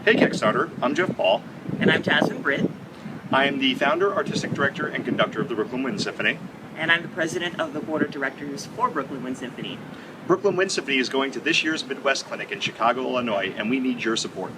Hey Kickstarter, I'm Jeff Paul. And I'm Jasmine Britt. I am the founder, artistic director, and conductor of the Brooklyn Wind Symphony. And I'm the president of the board of directors for Brooklyn Wind Symphony. Brooklyn Wind Symphony is going to this year's Midwest Clinic in Chicago, Illinois, and we need your support.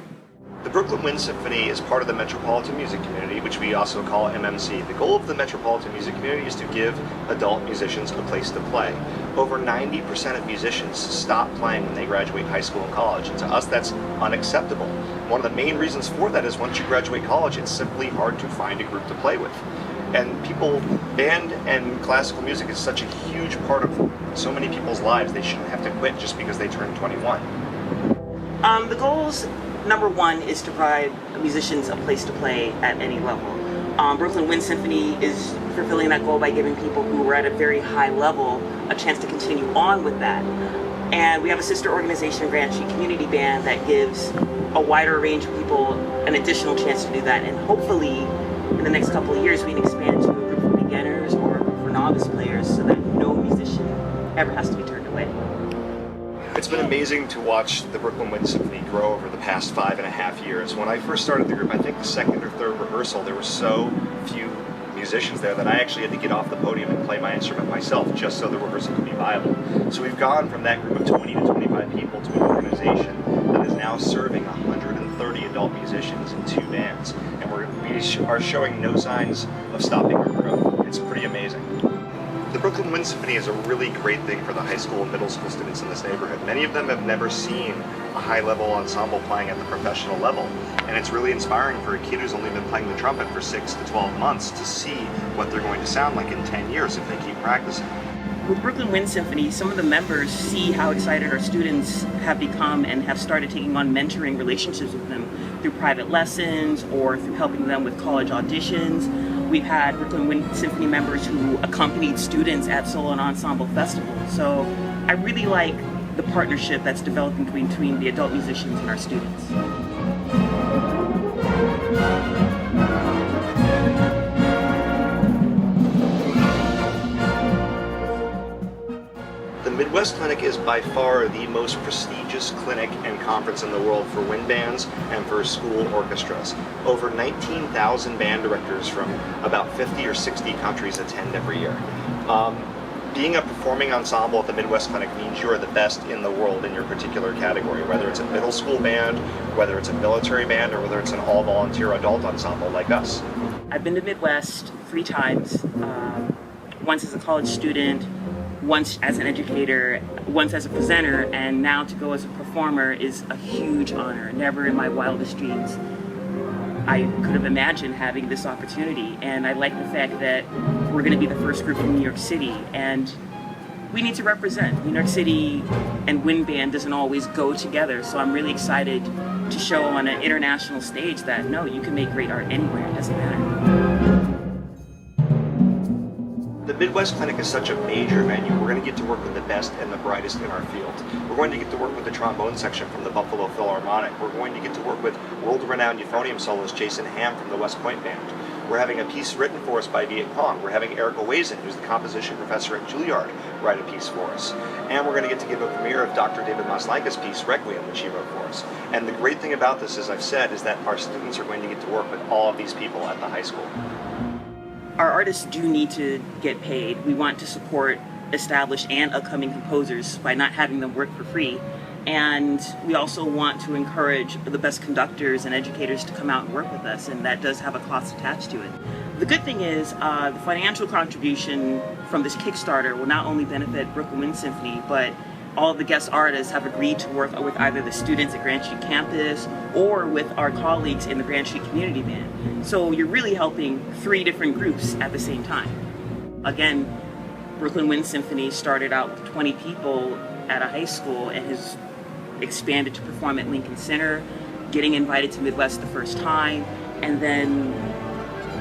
The Brooklyn Wind Symphony is part of the Metropolitan Music Community, which we also call MMC. The goal of the Metropolitan Music Community is to give adult musicians a place to play. Over 90% of musicians stop playing when they graduate high school and college, and to us that's unacceptable. One of the main reasons for that is once you graduate college, it's simply hard to find a group to play with. And band and classical music is such a huge part of so many people's lives, they shouldn't have to quit just because they turned 21. The goals, number one, is to provide musicians a place to play at any level. Brooklyn Wind Symphony is fulfilling that goal by giving people who were at a very high level a chance to continue on with that. And we have a sister organization, Grand Street Community Band, that gives a wider range of people an additional chance to do that. And hopefully, in the next couple of years, we can expand to a group for beginners or for novice players so that no musician ever has to be turned away. It's been amazing to watch the Brooklyn Wind Symphony grow over the past 5.5 years. When I first started the group, I think the second or third rehearsal, there were so few musicians there that I actually had to get off the podium and play my instrument myself just so the rehearsal could be viable. So we've gone from that group of 20 to 25 people to an organization that is now serving 130 adult musicians in 2 bands. And we are showing no signs of stopping our growth. It's pretty amazing. The Brooklyn Wind Symphony is a really great thing for the high school and middle school students in this neighborhood. Many of them have never seen a high-level ensemble playing at the professional level, and it's really inspiring for a kid who's only been playing the trumpet for 6 to 12 months to see what they're going to sound like in 10 years if they keep practicing. With Brooklyn Wind Symphony, some of the members see how excited our students have become and have started taking on mentoring relationships with them through private lessons or through helping them with college auditions. We've had Brooklyn Wind Symphony members who accompanied students at solo and ensemble festivals. So I really like the partnership that's developing between the adult musicians and our students. The Midwest Clinic is by far the most prestigious clinic and conference in the world for wind bands and for school orchestras. Over 19,000 band directors from about 50 or 60 countries attend every year. Being a performing ensemble at the Midwest Clinic means you are the best in the world in your particular category, whether it's a middle school band, whether it's a military band, or whether it's an all-volunteer adult ensemble like us. I've been to Midwest 3 times, once as a college student, once as an educator, once as a presenter, and now to go as a performer is a huge honor. Never in my wildest dreams I could have imagined having this opportunity, and I like the fact that we're going to be the first group in New York City, and we need to represent. New York City and wind band doesn't always go together, so I'm really excited to show on an international stage that no, you can make great art anywhere, it doesn't matter. The Midwest Clinic is such a major venue. We're going to get to work with the best and the brightest in our field. We're going to get to work with the trombone section from the Buffalo Philharmonic. We're going to get to work with world-renowned euphonium soloist Jason Ham from the West Point Band. We're having a piece written for us by Viet Cong. We're having Erica Wazen, who's the composition professor at Juilliard, write a piece for us. And we're going to get to give a premiere of Dr. David Maslaika's piece, Requiem, which he wrote for us. And the great thing about this, as I've said, is that our students are going to get to work with all of these people at the high school. Our artists do need to get paid. We want to support established and upcoming composers by not having them work for free. And we also want to encourage the best conductors and educators to come out and work with us, and that does have a cost attached to it. The good thing is the financial contribution from this Kickstarter will not only benefit Brooklyn Wind Symphony, but all of the guest artists have agreed to work with either the students at Grand Street campus or with our colleagues in the Grand Street Community Band. So you're really helping 3 different groups at the same time. Again, Brooklyn Wind Symphony started out with 20 people at a high school and has expanded to perform at Lincoln Center, getting invited to Midwest the first time, and then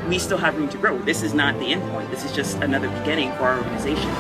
we still have room to grow. This is not the end point. This is just another beginning for our organization.